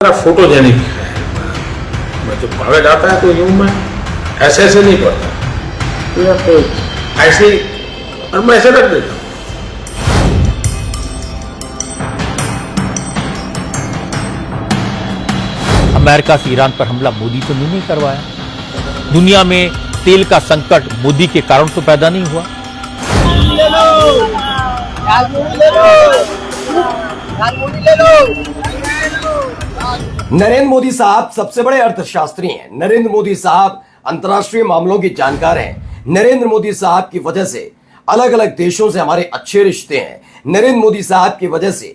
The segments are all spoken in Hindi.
फोटोजेनिक है। मैं जब पढ़ा जाता है तो यूं मैं ऐसे ऐसे नहीं पढ़ता, पूरा पेज ऐसे ही, और मैं ऐसे रख देता हूँ। अमेरिका से ईरान पर हमला मोदी तो नहीं करवाया। दुनिया में तेल का संकट मोदी के कारण तो पैदा नहीं हुआ। नरेंद्र मोदी साहब सबसे बड़े अर्थशास्त्री हैं। नरेंद्र मोदी साहब अंतर्राष्ट्रीय मामलों की जानकार हैं। नरेंद्र मोदी साहब की वजह से अलग अलग देशों से हमारे अच्छे रिश्ते हैं। नरेंद्र मोदी साहब की वजह से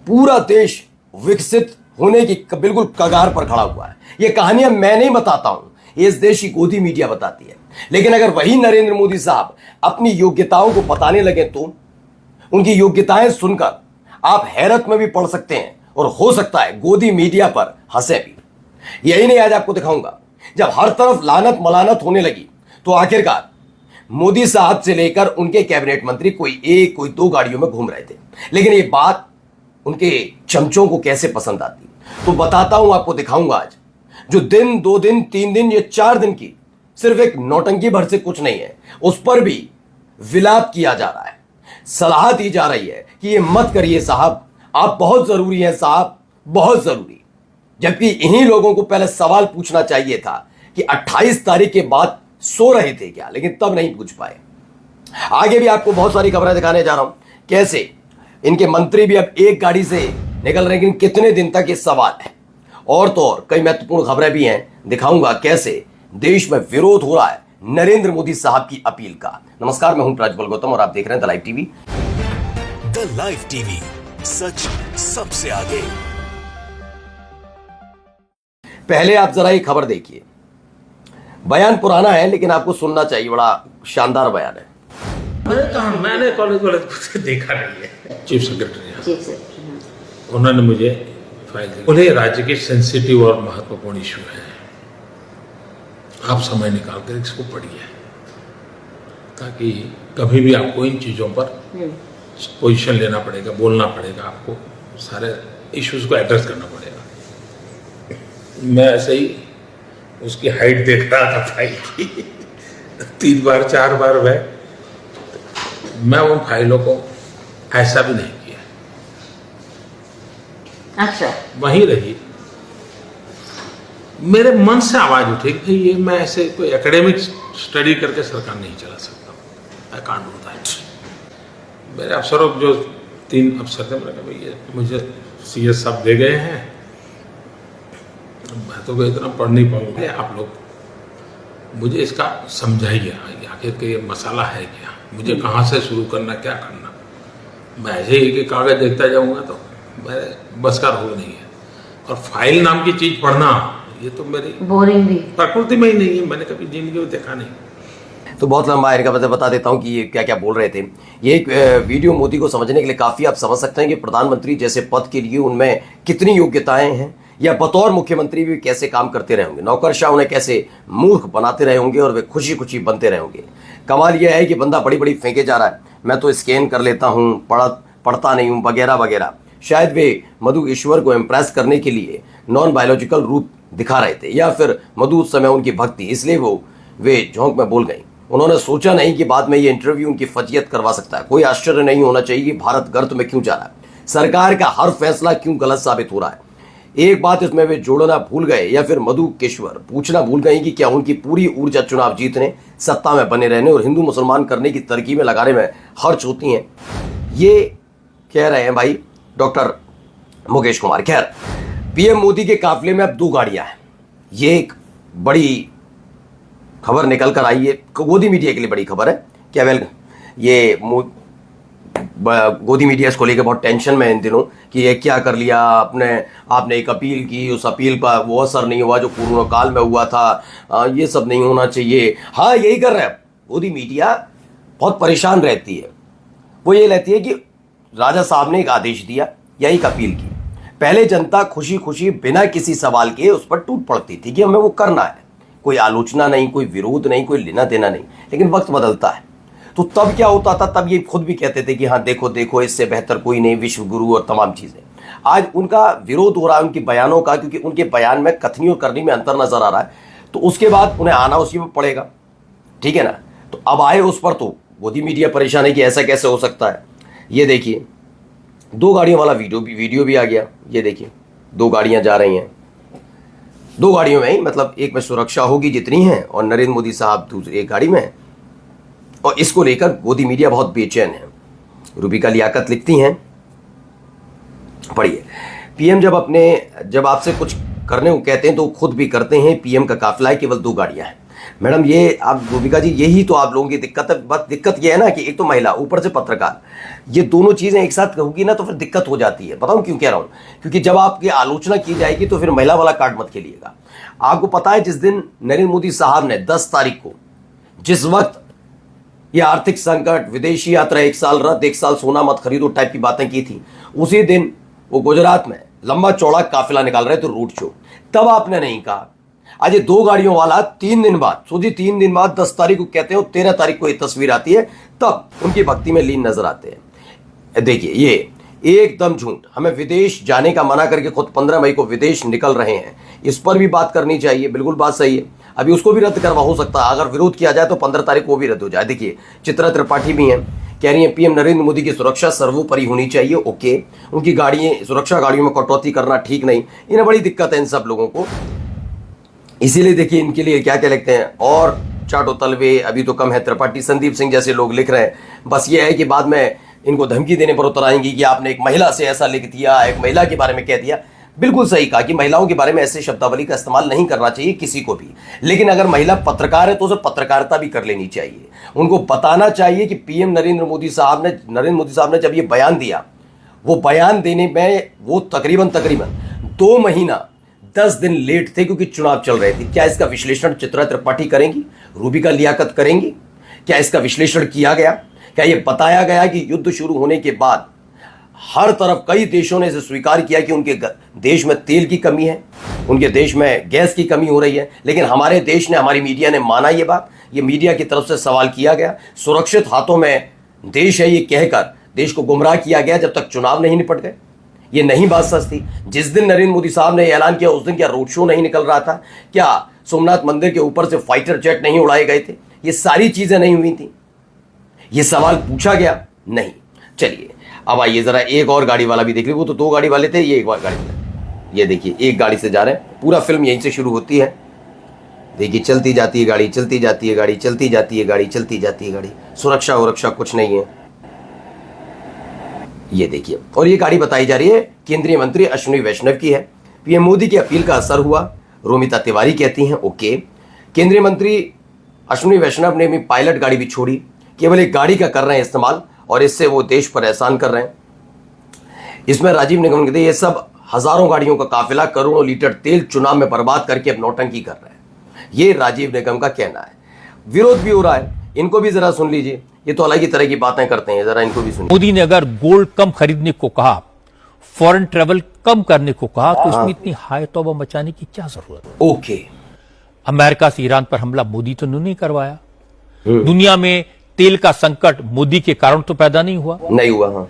पूरा देश विकसित होने की बिल्कुल कगार पर खड़ा हुआ है। ये कहानियां मैं नहीं बताता हूं, ये इस देश की गोदी मीडिया बताती है। लेकिन अगर वही नरेंद्र मोदी साहब अपनी योग्यताओं को बताने लगे तो उनकी योग्यताएं सुनकर आप हैरत में भी पड़ सकते हैं और हो सकता है गोदी मीडिया पर हंसे भी। यही नहीं, आज आपको दिखाऊंगा जब हर तरफ लानत मलानत होने लगी तो आखिरकार मोदी साहब से लेकर उनके कैबिनेट मंत्री कोई एक कोई दो गाड़ियों में घूम रहे थे, लेकिन ये बात उनके चमचों को कैसे पसंद आती तो बताता हूं, आपको दिखाऊंगा आज। जो दिन, 2 दिन, 3 दिन, ये 4 दिन की सिर्फ एक नौटंकी भर से कुछ नहीं है, उस पर भी विलाप किया जा रहा है, सलाह दी जा रही है कि ये मत करिए साहब, आप बहुत जरूरी हैं साहब, बहुत जरूरी। जबकि इन्हीं लोगों को पहले सवाल पूछना चाहिए था कि 28 तारीख के बाद सो रहे थे क्या, लेकिन तब नहीं पूछ पाए। आगे भी आपको बहुत सारी खबरें दिखाने जा रहा हूं, कैसे इनके मंत्री भी अब एक गाड़ी से निकल रहे हैं, कितने दिन तक ये सवाल है। और तो और कई महत्वपूर्ण खबरें भी हैं, दिखाऊंगा कैसे देश में विरोध हो रहा है नरेंद्र मोदी साहब की अपील का। नमस्कार, मैं हूं प्रज्वल गौतम और आप देख रहे हैं the live TV. The live TV, सच सबसे आगे। पहले आप जरा ये खबर देखिए। बयान पुराना है लेकिन आपको सुनना चाहिए, बड़ा शानदार बयान है। मैंने कॉलेज कुछ देखा नहीं है। चीफ सेक्रेटरी चीफ सेक्रेटरी उन्होंने मुझे फाइल दी। उन्हें राज्य के सेंसिटिव और महत्वपूर्ण इशू है, आप समय निकाल कर इसको पढ़िए ताकि कभी भी आपको इन चीज़ों पर पोजीशन लेना पड़ेगा, बोलना पड़ेगा, आपको सारे इश्यूज को एड्रेस करना पड़ेगा। मैं ऐसे ही उसकी हाइट देख रहा था फाइल की 3 बार 4 बार मैं उन फाइलों को ऐसा भी नहीं किया, अच्छा वहीं रही। मेरे मन से आवाज उठी कि ये मैं ऐसे कोई एकेडमिक स्टडी करके सरकार नहीं चला सकता, आई कांट डू दैट। मेरे अफसरों जो 3 अफसर थे, मैंने कहा भैया मुझे सीएस साहब दे गए हैं, मैं तो इतना पढ़ नहीं पाऊंगा, आप लोग मुझे इसका समझाइए, आखिर के ये मसाला है क्या, मुझे कहाँ से शुरू करना, क्या करना। मैं ऐसे ही कि कागज देखता जाऊंगा तो मेरे बस का रोग नहीं है। और फाइल नाम की चीज पढ़ना, ये तो मेरी बोरिंग भी प्रकृति में ही नहीं है, मैंने कभी जिंदगी में देखा नहीं। तो बहुत लंबा इनका बता देता हूं कि ये क्या क्या बोल रहे थे। ये एक वीडियो मोदी को समझने के लिए काफी आप समझ सकते हैं कि प्रधानमंत्री जैसे पद के लिए उनमें कितनी योग्यताएं हैं, या बतौर मुख्यमंत्री भी कैसे काम करते रहे होंगे, नौकरशाह उन्हें कैसे मूर्ख बनाते रहे होंगे और वे खुशी खुशी बनते रहे होंगे। कमाल यह है कि बंदा बड़ी बड़ी फेंके जा रहा है, मैं तो स्कैन कर लेता हूँ, पढ़ता नहीं हूँ वगैरह वगैरह। शायद वे मधु ईश्वर को इम्प्रेस करने के लिए नॉन बायोलॉजिकल रूप दिखा रहे थे, या फिर मधु उस समय उनकी भक्ति, इसलिए वे झोंक में बोल गई। उन्होंने सोचा नहीं कि बाद में ये इंटरव्यू उनकी फजीयत करवा सकता है। कोई आश्चर्य नहीं होना चाहिए कि भारत गर्त में क्यों जा रहा है, सरकार का हर फैसला क्यों गलत साबित हो रहा है। एक बात इसमें वे जोड़ना भूल गए, या फिर मधु केशवर पूछना भूल गई कि क्या उनकी पूरी ऊर्जा चुनाव जीतने, सत्ता में बने रहने और हिंदू मुसलमान करने की तरकीबें लगाने में खर्च होती हैं। ये कह रहे हैं भाई डॉक्टर मुकेश कुमार। खैर, पीएम मोदी के काफिले में अब 2 गाड़ियां हैं, ये एक बड़ी खबर निकल कर आई है, गोदी मीडिया के लिए बड़ी खबर है। क्या वेल, ये गोदी मीडिया इसको लेकर बहुत टेंशन में है इन दिनों कि ये क्या कर लिया आपने एक अपील की, उस अपील का वो असर नहीं हुआ जो कोरोना काल में हुआ था, ये सब नहीं होना चाहिए। हाँ, यही कर रहा है गोदी मीडिया, बहुत परेशान रहती है। वो ये रहती है कि राजा साहब ने एक आदेश दिया या एक अपील की, पहले जनता खुशी खुशी बिना किसी सवाल के उस पर टूट पड़ती थी कि हमें वो करना है, कोई आलोचना नहीं, कोई विरोध नहीं, कोई लेना देना नहीं। लेकिन वक्त बदलता है तो तब क्या होता था, तब ये खुद भी कहते थे कि हाँ देखो देखो इससे बेहतर कोई नहीं, विश्व गुरु और तमाम चीजें। आज उनका विरोध हो रहा है उनके बयानों का, क्योंकि उनके बयान में कथनी और करनी में अंतर नजर आ रहा है, तो उसके बाद उन्हें आना उसी में पड़ेगा, ठीक है ना। तो अब आए उस पर तो मोदी मीडिया परेशान है कि ऐसा कैसे हो सकता है। ये देखिए 2 गाड़ियों वाला वीडियो भी आ गया। ये देखिए 2 गाड़ियां जा रही हैं, 2 गाड़ियों में ही, मतलब एक में सुरक्षा होगी जितनी है और नरेंद्र मोदी साहब दूसरी एक गाड़ी में, और इसको लेकर मोदी मीडिया बहुत बेचैन है। रूबिका लियाकत लिखती हैं, पढ़िए, पीएम जब आपसे कुछ करने को कहते हैं तो खुद भी करते हैं। पीएम का काफिला है, केवल 2 गाड़ियां हैं। मैडम ये आप रूबिका जी, यही तो आप लोगों की दिक्कत है। बस दिक्कत ये है ना कि एक तो महिला, ऊपर से पत्रकार, ये दोनों चीजें एक साथ होगी ना तो फिर दिक्कत हो जाती है। बताऊं क्यों कह रहा हूं? क्योंकि जब आपकी आलोचना की जाएगी तो फिर महिला वाला कार्ड मत खेलिएगा। आपको पता है जिस दिन नरेंद्र मोदी साहब ने 10 तारीख को, जिस वक्त ये आर्थिक संकट, विदेशी यात्रा 1 साल रद्द, 1 साल सोना मत खरीदो टाइप की बातें की थी, उसी दिन वो गुजरात में लंबा चौड़ा काफिला निकाल रहे थे, रोड शो। तब आपने नहीं कहा। आज ये 2 गाड़ियों वाला 3 दिन बाद, सोचिए 3 दिन बाद 10 तारीख को कहते हो, 13 तारीख को ये तस्वीर आती है, तब उनकी भक्ति में लीन नजर आते हैं। देखिए ये एकदम झूठ। हमें विदेश जाने का मना करके खुद 15 मई को विदेश निकल रहे हैं, इस पर भी बात करनी चाहिए। बिल्कुल बात सही है। अभी उसको भी रद्द करवा हो सकता है, अगर विरोध किया जाए तो 15 तारीख को भी रद्द हो जाए। देखिए चित्रा त्रिपाठी भी हैं, कह रही है पीएम नरेंद्र मोदी की सुरक्षा सर्वोपरि होनी चाहिए। ओके, उनकी सुरक्षा गाड़ियों में कटौती करना ठीक नहीं। इन्हें बड़ी दिक्कत है इन सब लोगों को, इसीलिए देखिए इनके लिए क्या क्या लिखते हैं, और चाटो तलवे अभी तो कम है। त्रिपाठी संदीप सिंह जैसे लोग लिख रहे हैं, बस ये है कि बाद में इनको धमकी देने पर उतर आएंगी कि आपने एक महिला से ऐसा लिख दिया, एक महिला के बारे में कह दिया। बिल्कुल सही कहा कि महिलाओं के बारे में ऐसे शब्दावली का इस्तेमाल नहीं करना चाहिए किसी को भी, लेकिन अगर महिला पत्रकार है तो उसे पत्रकारिता भी कर लेनी चाहिए। उनको बताना चाहिए कि पीएम नरेंद्र मोदी साहब ने जब ये बयान दिया, वो बयान देने में वो तकरीबन 2 महीना 10 दिन लेट थे, क्योंकि चुनाव चल रहे थे। क्या इसका विश्लेषण चित्रा त्रिपाठी करेंगी, रूबिका लियाकत करेंगी? क्या इसका विश्लेषण किया गया? क्या यह बताया गया कि युद्ध शुरू होने के बाद हर तरफ कई देशों ने इसे स्वीकार किया कि उनके देश में तेल की कमी है, उनके देश में गैस की कमी हो रही है, लेकिन हमारे देश ने, हमारी मीडिया ने माना ये बात? ये मीडिया की तरफ से सवाल किया गया। सुरक्षित हाथों में देश है ये कहकर देश को गुमराह किया गया जब तक चुनाव नहीं निपट गए। ये नहीं बात सच थी? जिस दिन नरेंद्र मोदी साहब ने ऐलान किया उस दिन क्या रोड शो नहीं निकल रहा था? क्या सोमनाथ मंदिर के ऊपर से फाइटर जेट नहीं उड़ाए गए थे? ये सारी चीजें नहीं हुई थी? ये सवाल पूछा गया? नहीं। चलिए अब आइए जरा एक और गाड़ी वाला भी देख लीजिए। वो तो 2 गाड़ी वाले थे, ये एक और गाड़ी वाले। ये देखिए एक गाड़ी से जा रहे हैं, पूरा फिल्म यहीं से शुरू होती है। देखिए चलती जाती है गाड़ी, चलती जाती है गाड़ी, चलती जाती है गाड़ी, चलती जाती है गाड़ी, सुरक्षा वुरक्षा कुछ नहीं है। ये देखिए, और ये गाड़ी बताई जा रही है केंद्रीय मंत्री अश्विनी वैष्णव की है। पीएम मोदी की अपील का असर हुआ, रोमिता तिवारी कहती हैं। ओके, केंद्रीय मंत्री अश्विनी वैष्णव ने भी पायलट गाड़ी भी छोड़ी, केवल एक गाड़ी का कर रहे हैं इस्तेमाल, और इससे वो देश पर एहसान कर रहे हैं। इसमें राजीव निगम कहते हैं ये सब हजारों गाड़ियों का काफिला करोड़ों लीटर तेल चुनाव में बर्बाद करके अब नौटंकी कर रहे हैं, ये राजीव निगम का कहना है। विरोध भी हो रहा है, इनको भी जरा सुन लीजिए। ये तो अलग ही तरह की बातें करते हैं, जरा इनको भी सुनिए। मोदी ने अगर गोल्ड कम खरीदने को कहा, फॉरेन ट्रेवल कम करने को कहा, तो इसमें इतनी हाय तौबा मचाने की क्या जरूरत है? ओके, अमेरिका से ईरान पर हमला मोदी तो नहीं करवाया। दुनिया में तेल का संकट मोदी के कारण तो पैदा नहीं हुआ। नहीं हुआ। हाँ,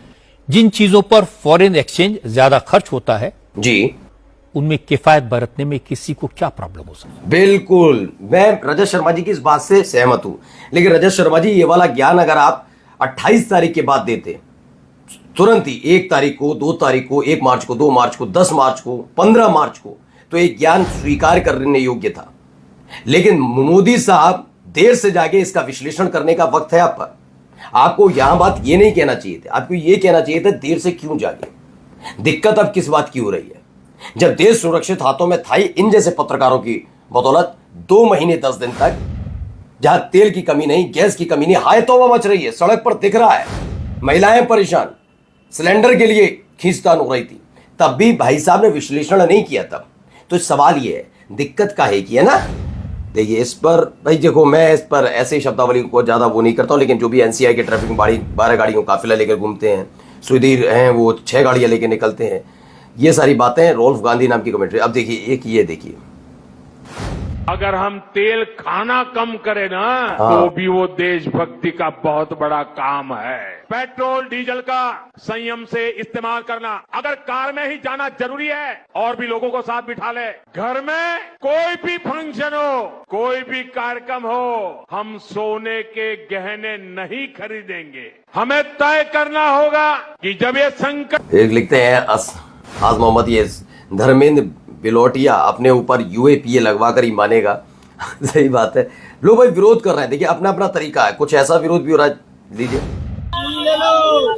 जिन चीजों पर फॉरेन एक्सचेंज ज्यादा खर्च होता है जी, उनमें किफायत बरतने में किसी को क्या प्रॉब्लम हो सकती है? बिल्कुल, मैं रजत शर्मा जी की इस बात से सहमत हूं। लेकिन रजत शर्मा जी, ये वाला ज्ञान अगर आप 28 तारीख के बाद देते, तुरंत ही 1 तारीख को, 2 तारीख को, 1 मार्च को, 2 मार्च को, 10 मार्च को, 15 मार्च को, तो एक ज्ञान स्वीकार करने योग्य था। लेकिन मोदी साहब देर से जाके इसका विश्लेषण करने का वक्त है आप पर। आपको यहां बात ये नहीं कहना चाहिए था, आपको ये कहना चाहिए था देर से क्यों जागे, दिक्कत अब किस बात की हो रही है। जब देश सुरक्षित हाथों में था, इन जैसे पत्रकारों की बदौलत 2 महीने 10 दिन तक, जहां तेल की कमी नहीं, गैस की कमी नहीं, हाय तौबा मच रही है, सड़क पर दिख रहा है, महिलाएं परेशान, सिलेंडर के लिए खींचतान हो रही थी, तब भी भाई साहब ने विश्लेषण नहीं किया। तब तो सवाल ये है दिक्कत काहे की है ना। देखिए इस पर भाई देखो, मैं इस पर ऐसे शब्दावली को ज़्यादा वो नहीं करता हूँ, लेकिन जो भी एनसीआई के ट्रैफिक 12 गाड़ियों काफिला लेकर घूमते हैं, सुधीर हैं वो 6 गाड़ियाँ लेकर निकलते हैं, ये सारी बातें रोल्फ गांधी नाम की कमेंट्री। अब देखिए एक ये देखिए, अगर हम तेल खाना कम करें ना तो भी वो देशभक्ति का बहुत बड़ा काम है। पेट्रोल डीजल का संयम से इस्तेमाल करना। अगर कार में ही जाना जरूरी है और भी लोगों को साथ बिठा ले। घर में कोई भी फंक्शन हो, कोई भी कार्यक्रम हो, हम सोने के गहने नहीं खरीदेंगे। हमें तय करना होगा कि जब ये संकट। एक लिखते हैं आज मोहम्मद, ये धर्मेंद्र बिलोटिया अपने ऊपर यूएपीए लगवा कर ही मानेगा। सही बात है, लोग भाई विरोध कर रहे हैं। देखिए अपना अपना तरीका है, कुछ ऐसा विरोध भी हो रहा है। लीजिए ले लो,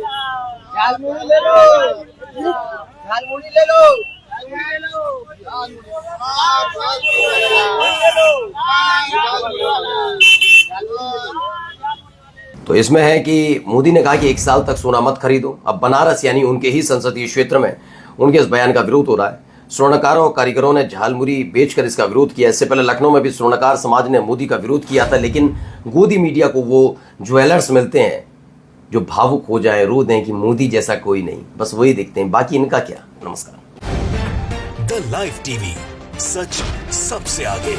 झालमुड़ी ले लो, झालमुड़ी ले लो, झालमुड़ी ले लो। तो इसमें है कि मोदी ने कहा कि 1 साल तक सोना मत खरीदो। अब बनारस यानी उनके ही संसदीय क्षेत्र में उनके इस बयान का विरोध हो रहा है। स्वर्णकारों और कारीगरों ने झालमुरी बेचकर इसका विरोध किया। इससे पहले लखनऊ में भी स्वर्णकार समाज ने मोदी का विरोध किया था, लेकिन गोदी मीडिया को वो ज्वेलर्स मिलते हैं जो भावुक हो जाए, रो दें कि मोदी जैसा कोई नहीं, बस वही दिखते हैं, बाकी इनका क्या। नमस्कार। द लाइव टीवी, सच सबसे आगे।